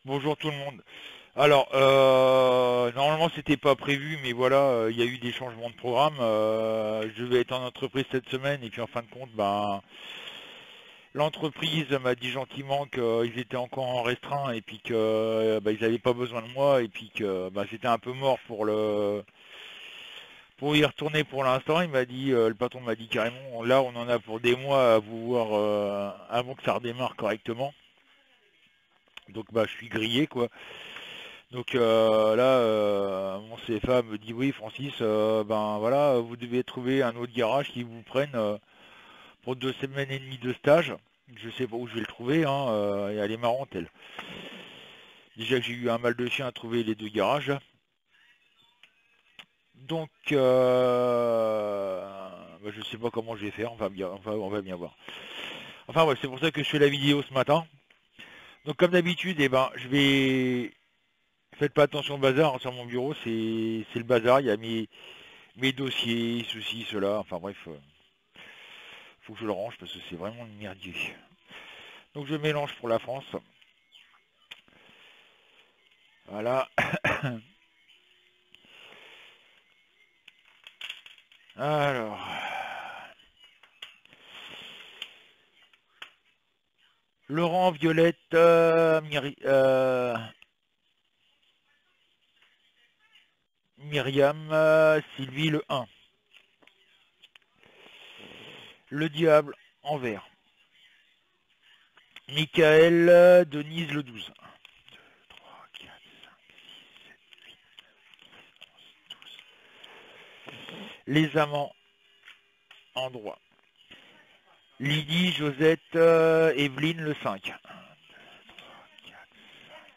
Bonjour tout le monde. Alors, normalement c'était pas prévu, mais voilà, il y a eu des changements de programme. Je vais être en entreprise cette semaine et puis en fin de compte, ben, l'entreprise m'a dit gentiment qu'ils étaient encore en restreint et puis que ils n'avaient pas besoin de moi et puis que c'était un peu mort pour y retourner pour l'instant. Il m'a dit, le patron m'a dit carrément, là on en a pour des mois à vous voir avant que ça redémarre correctement. Donc je suis grillé quoi. Donc là, mon CFA me dit oui, Francis, ben voilà, vous devez trouver un autre garage qui vous prenne pour 2 semaines et demie de stage. Je sais pas où je vais le trouver, hein, et elle est marrante elle. Déjà que j'ai eu un mal de chien à trouver les deux garages. Donc je sais pas comment je vais faire, on va bien voir. Enfin ouais, c'est pour ça que je fais la vidéo ce matin. Donc comme d'habitude, je vais. Faites pas attention au bazar, hein, sur mon bureau, c'est le bazar, il y a mes dossiers, ceci, cela, enfin bref, faut que je le range parce que c'est vraiment une merdier. Donc je mélange pour la France. Voilà. Alors. Laurent, Violette, Myriam, Sylvie le 1. Le diable en vert. Michael, Denise le 12. 3, 4, 5, 6, 7, 8, 9, 10, 12. Les amants en droit. Lydie, Josette, Evelyne le 5. 1, 2, 3, 4,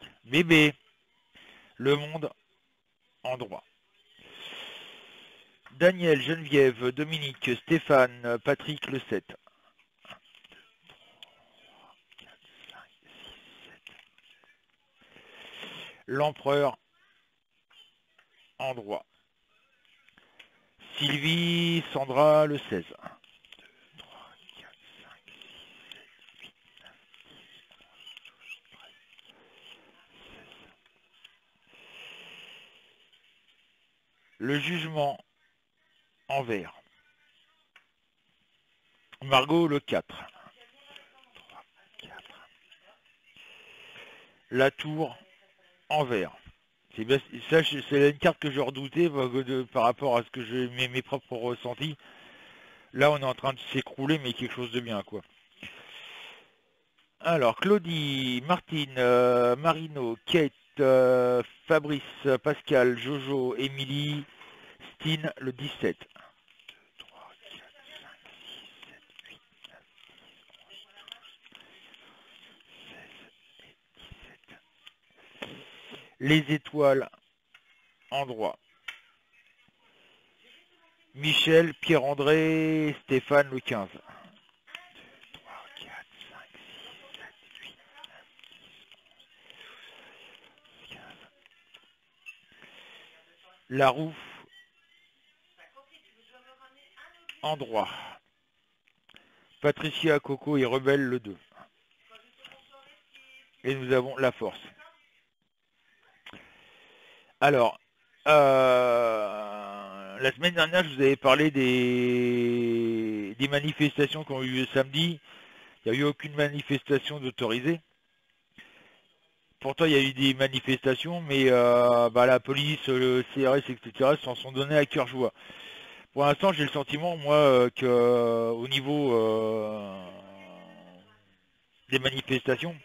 5. Bébé, le monde en droit. Daniel, Geneviève, Dominique, Stéphane, Patrick le 7. 1, 2, 3, 4, 5, 6, 7. L'empereur en droit. Sylvie, Sandra le 16. 1, 2, 3, 4, 5, 6, 7, 8, 9, 10, 11, 12, 13, 16. Le jugement en vert. Margot le 4. 1, 2, 3, 4. La tour en vert. C'est bien, ça, c'est une carte que je redoutais par rapport à ce que mes propres ressentis. Là, on est en train de s'écrouler, mais quelque chose de bien, quoi. Alors, Claudie, Martine, Marino, Kate, Fabrice, Pascal, Jojo, Émilie, Stine, le 17. 1, 2, 3, 4, 5, 6, 7, 8, 9, 10, 11, 12, 16 et 17. Les étoiles en droit. Michel, Pierre-André, Stéphane, le 15. 1, 2, 3, 4, 5, 6, 7, 8, 9, 10, 11, 15. La roue en droit. Patricia, Coco et Rebelle, le 2. Et nous avons la force. Alors, la semaine dernière, je vous avais parlé des manifestations qui ont eu lieu samedi. Il n'y a eu aucune manifestation d'autorisée. Pourtant, il y a eu des manifestations, mais la police, le CRS, etc. s'en sont donnés à cœur joie. Pour l'instant, j'ai le sentiment, moi, que au niveau des manifestations,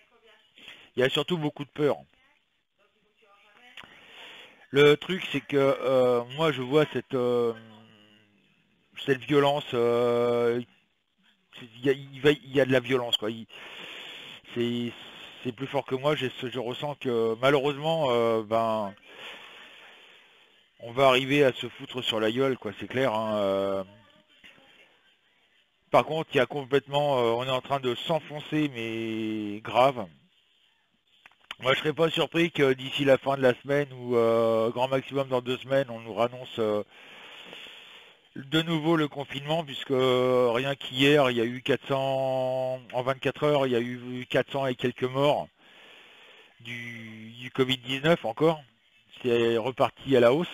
il y a surtout beaucoup de peur. Le truc, c'est que moi, je vois cette violence. Il y a de la violence, quoi. C'est c'est plus fort que moi. Je ressens que malheureusement, on va arriver à se foutre sur la gueule, quoi. C'est clair, hein. Par contre, il y a complètement, on est en train de s'enfoncer, mais grave. Moi, je serais pas surpris que d'ici la fin de la semaine ou grand maximum dans 2 semaines, on nous annonce de nouveau le confinement, puisque rien qu'hier, il y a eu 400, en 24 heures, il y a eu 400 et quelques morts. du Covid-19 encore. C'est reparti à la hausse.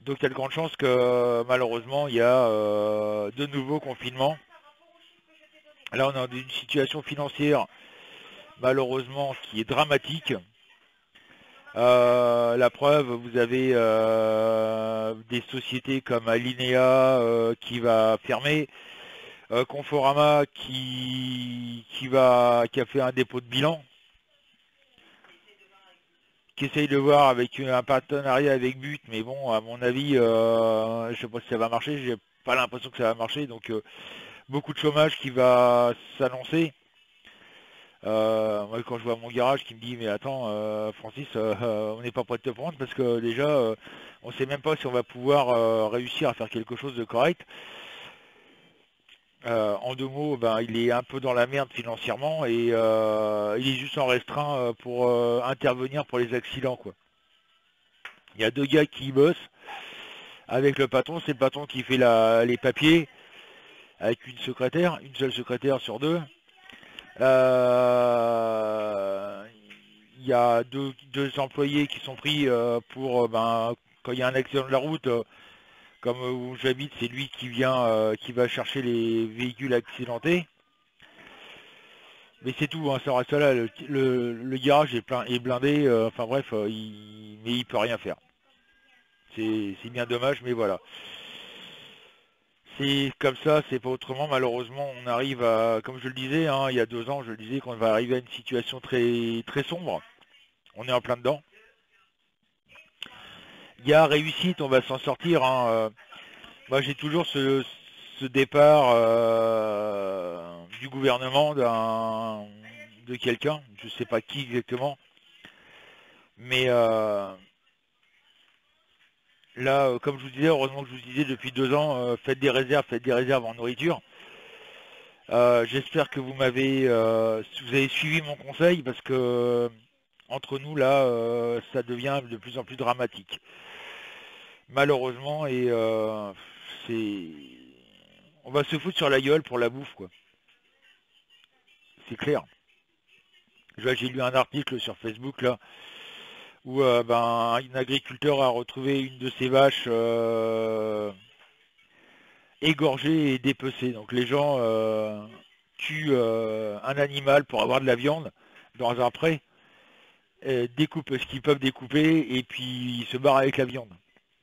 Donc il y a de grandes chances que malheureusement il y a de nouveaux confinements. Là on est dans une situation financière malheureusement qui est dramatique. La preuve, vous avez des sociétés comme Alinea qui va fermer, Conforama qui a fait un dépôt de bilan, qui essaye de voir avec un partenariat avec But, mais bon, à mon avis, je sais pas si ça va marcher, j'ai pas l'impression que ça va marcher, donc beaucoup de chômage qui va s'annoncer. Moi, quand je vois mon garage qui me dit mais attends Francis, on n'est pas prêt de te prendre parce que déjà on sait même pas si on va pouvoir réussir à faire quelque chose de correct. En deux mots, ben, il est un peu dans la merde financièrement et il est juste en restreint pour intervenir pour les accidents, quoi. Il y a deux gars qui bossent avec le patron, c'est le patron qui fait les papiers avec une secrétaire, une seule secrétaire sur deux. Il y a deux employés qui sont pris pour ben, quand il y a un accident de la route, comme où j'habite, c'est lui qui vient, qui va chercher les véhicules accidentés. Mais c'est tout, hein, ça reste là. Le garage est blindé. Enfin bref, mais il peut rien faire. C'est bien dommage, mais voilà. C'est comme ça, c'est pas autrement. Malheureusement, on arrive à, comme je le disais, hein, il y a 2 ans, je le disais qu'on va arriver à une situation très très sombre. On est en plein dedans. Il y a réussite, on va s'en sortir, hein. Moi, j'ai toujours ce départ du gouvernement de quelqu'un, je sais pas qui exactement, mais là, comme je vous disais, heureusement que je vous disais depuis 2 ans, faites des réserves en nourriture. J'espère que vous avez suivi mon conseil parce que entre nous là, ça devient de plus en plus dramatique. Malheureusement, et c'est, on va se foutre sur la gueule pour la bouffe, quoi. C'est clair. J'ai lu un article sur Facebook là où ben, un agriculteur a retrouvé une de ses vaches égorgée et dépecée. Donc les gens tuent un animal pour avoir de la viande dans un pré, découpent ce qu'ils peuvent découper et puis ils se barrent avec la viande.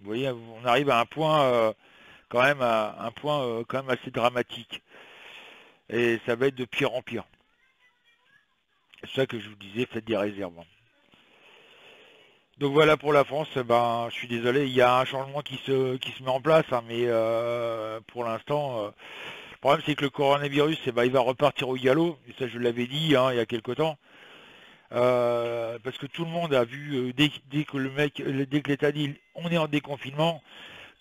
Vous voyez, on arrive à un point quand même quand même assez dramatique. Et ça va être de pire en pire. C'est ça que je vous disais, faites des réserves. Donc voilà pour la France, ben, je suis désolé, il y a un changement qui se met en place, hein, mais pour l'instant, le problème c'est que le coronavirus, ben, il va repartir au galop, et ça je l'avais dit hein, il y a quelque temps, parce que tout le monde a vu, dès que l'État dit on est en déconfinement,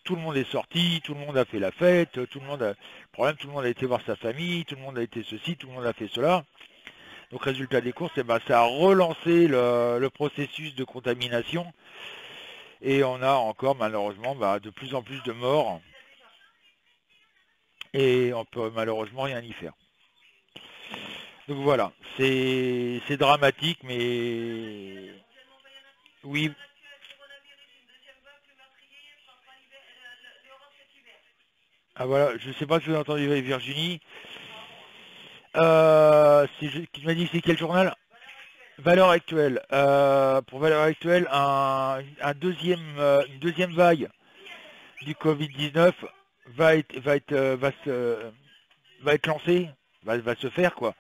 tout le monde est sorti, tout le monde a fait la fête, le problème tout le monde a été voir sa famille, tout le monde a été ceci, tout le monde a fait cela. Donc résultat des courses, ben, ça a relancé le processus de contamination et on a encore malheureusement de plus en plus de morts et on peut malheureusement rien y faire. Donc voilà, c'est dramatique mais oui. Ah voilà, je ne sais pas si vous avez entendu Virginie. Qui m'a dit c'est quel journal? Valeurs actuelles. Pour Valeurs actuelles, une deuxième vague du Covid-19 va être lancé, va se faire quoi.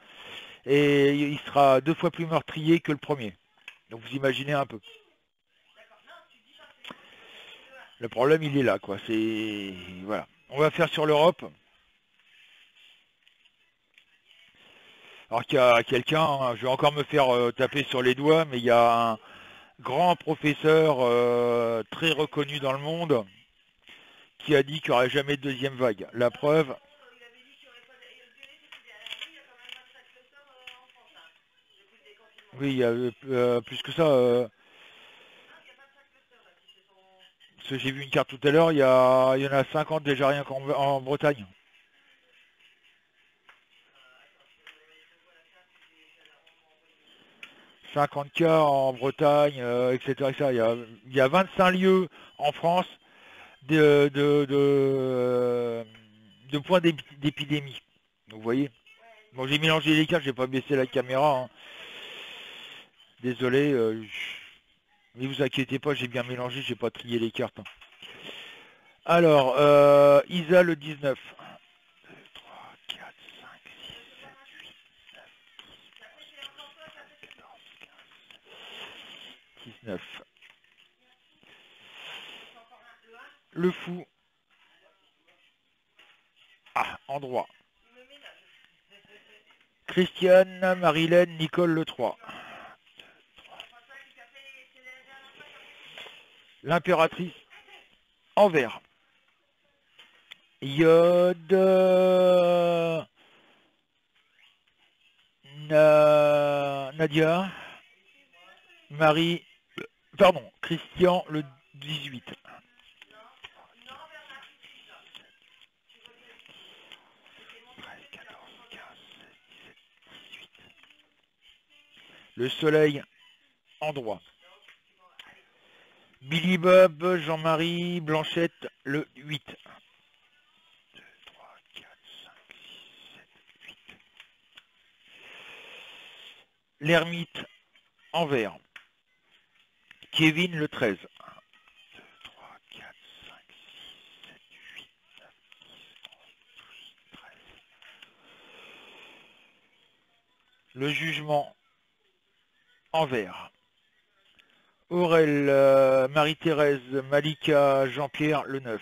Et il sera 2 fois plus meurtrier que le premier. Donc vous imaginez un peu. Le problème il est là quoi. C'est voilà. On va faire sur l'Europe. Alors qu'il y a quelqu'un, hein, je vais encore me faire taper sur les doigts, mais il y a un grand professeur très reconnu dans le monde qui a dit qu'il n'y aurait jamais de deuxième vague. La preuve. Oui, il y a plus que ça. Parce que j'ai vu une carte tout à l'heure, il y en a 50 déjà rien qu'en Bretagne. 50 cas en Bretagne, etc., etc. Il y a 25 lieux en France de points d'épidémie. Donc, vous voyez. Bon, j'ai mélangé les cartes, j'ai pas baissé la caméra, hein. Désolé, mais vous inquiétez pas, j'ai bien mélangé, j'ai pas trié les cartes, hein. Alors, Isa le 19. 1, 2, 3, 4, 5, 6, 7, 8, 9, 10, 11, 12, 13, 14, 15, 19. Le fou. Ah, endroit. Christiane, Marilène, Nicole le 3. L'impératrice. Envers. Yod. Nadia. Marie. Pardon, Christian le 18. Le soleil, endroit. Billy Bob, Jean-Marie, Blanchette, le 8. 1, 2, 3, 4, 5, 6, 7, 8. L'ermite, envers. Kevin, le 13. 1, 2, 3, 4, 5, 6, 7, 8, 9, 10, 11, 12, 13. Le jugement, envers. Aurel, Marie-Thérèse, Malika, Jean-Pierre, le 9. 1, 2,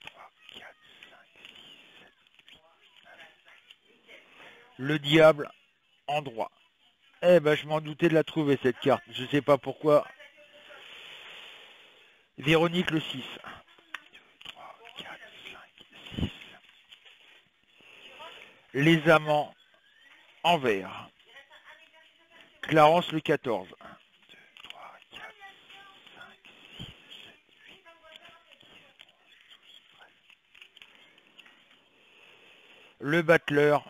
3, 4, 5, 6, 7, 8, 9. Le diable, endroit. Eh ben, je m'en doutais de la trouver, cette carte. Je sais pas pourquoi. Véronique, le 6. 1, 2, 3, 4, 5, 6. Les amants, envers. Clarence, le 14. 1, 2, 3, 4, 5, 6, 7, 8, 9, 10, 11, 12, 13. Le battleur,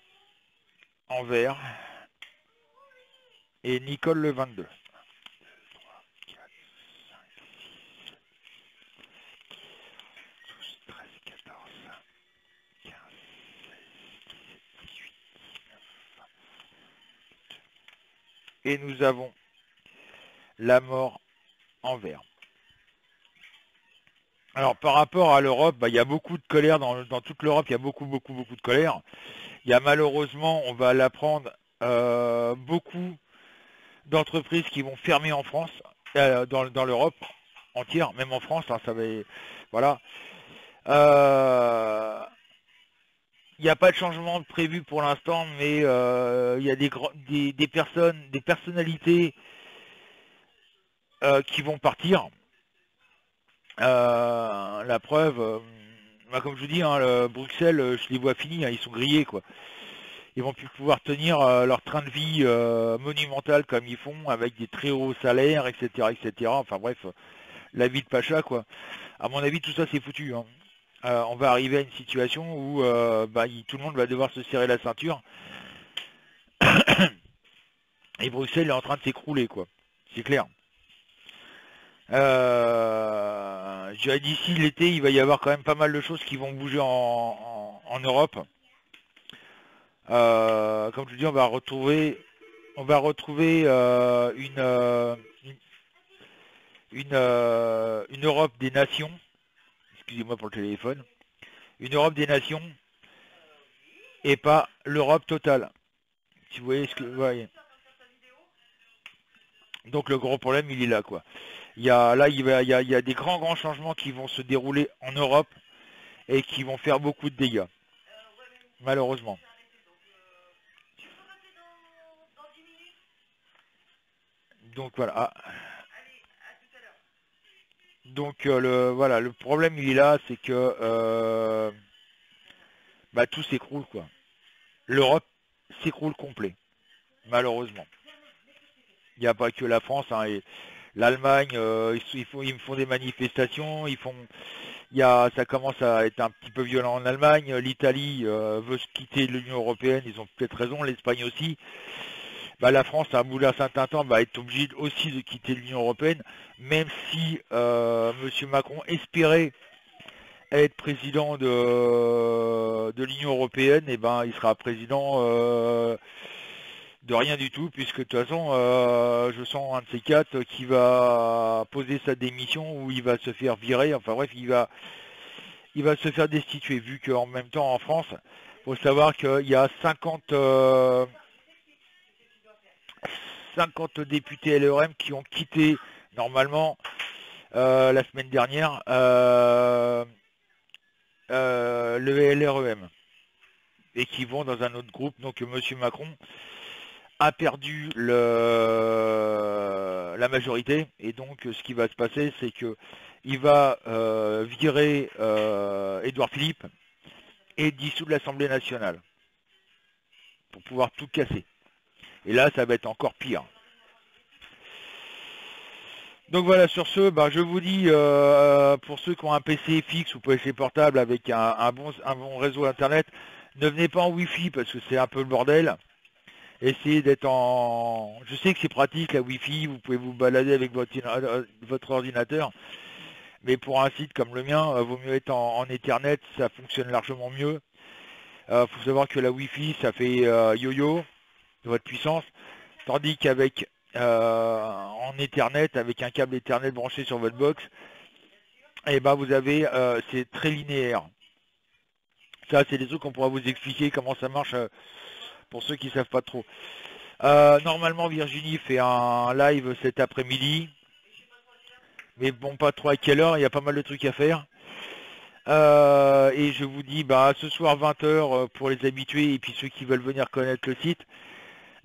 envers. Et Nicole, le 22. 1, 2, 3, 4, 5, 6, 7, 12, 13, 14, 15, 16, 17, 18, 19, 20. Et nous avons la mort envers. Alors, par rapport à l'Europe, il y a beaucoup de colère dans toute l'Europe, il y a beaucoup de colère. Il y a malheureusement, on va l'apprendre, beaucoup d'entreprises qui vont fermer en France, dans l'Europe entière, même en France, hein, ça va, voilà. Il n'y a pas de changement prévu pour l'instant, mais il y a des personnalités qui vont partir. La preuve, comme je vous dis, hein, Bruxelles, je les vois finis, hein, ils sont grillés, quoi. Ils vont plus pouvoir tenir leur train de vie monumental comme ils font, avec des très hauts salaires, etc., etc. Enfin bref, la vie de Pacha, quoi. À mon avis, tout ça, c'est foutu, hein. On va arriver à une situation où tout le monde va devoir se serrer la ceinture. Et Bruxelles est en train de s'écrouler, quoi. C'est clair. Je dirais d'ici l'été, il va y avoir quand même pas mal de choses qui vont bouger en Europe. Comme je vous dis, on va retrouver une Europe des nations. Excusez-moi pour le téléphone. Une Europe des nations et pas l'Europe totale. Si vous voyez ce que vous voyez. Donc le gros problème, il est là, quoi. Il y a des grands changements qui vont se dérouler en Europe et qui vont faire beaucoup de dégâts, malheureusement. Donc voilà. Ah. Donc le problème, il est là, c'est que tout s'écroule, quoi. L'Europe s'écroule complet, malheureusement. Il n'y a pas que la France, hein, et l'Allemagne, ils me font des manifestations, ça commence à être un petit peu violent en Allemagne. L'Italie veut se quitter de l'Union européenne, ils ont peut-être raison, l'Espagne aussi. la France, à un bout d'un certain temps, va être obligée aussi de quitter l'Union européenne, même si M. Macron espérait être président de l'Union européenne, et ben il sera président de rien du tout, puisque de toute façon, je sens un de ces quatre qui va poser sa démission ou il va se faire virer. Enfin bref, il va se faire destituer, vu qu'en même temps en France, il faut savoir qu'il y a 50 députés LRM qui ont quitté normalement la semaine dernière le LREM et qui vont dans un autre groupe. Donc M. Macron a perdu la majorité, et donc ce qui va se passer, c'est que il va virer Édouard Philippe et dissoudre l'Assemblée nationale pour pouvoir tout casser. Et là, ça va être encore pire. Donc voilà, sur ce, je vous dis, pour ceux qui ont un PC fixe ou PC portable avec un bon réseau internet, ne venez pas en Wi-Fi parce que c'est un peu le bordel. Essayez d'être en... Je sais que c'est pratique la Wi-Fi, vous pouvez vous balader avec votre ordinateur, mais pour un site comme le mien, vaut mieux être en Ethernet, ça fonctionne largement mieux. Faut savoir que la Wi-Fi, ça fait yo-yo de votre puissance, tandis qu'avec en Ethernet, avec un câble Ethernet branché sur votre box, et vous avez, c'est très linéaire. Ça, c'est des trucs qu'on pourra vous expliquer comment ça marche pour ceux qui ne savent pas trop. Normalement, Virginie fait un live cet après-midi, mais bon, pas trop à quelle heure, il y a pas mal de trucs à faire. Et je vous dis, ce soir 20h pour les habitués et puis ceux qui veulent venir connaître le site.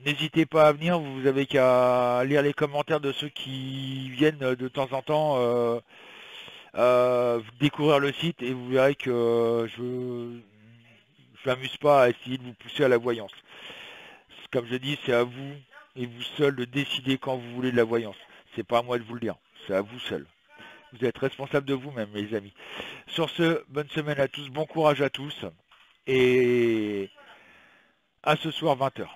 N'hésitez pas à venir, vous avez qu'à lire les commentaires de ceux qui viennent de temps en temps découvrir le site, et vous verrez que je m'amuse pas à essayer de vous pousser à la voyance. Comme je dis, c'est à vous et vous seul de décider quand vous voulez de la voyance. C'est pas à moi de vous le dire, c'est à vous seul. Vous êtes responsable de vous-même, mes amis. Sur ce, bonne semaine à tous, bon courage à tous, et à ce soir 20h.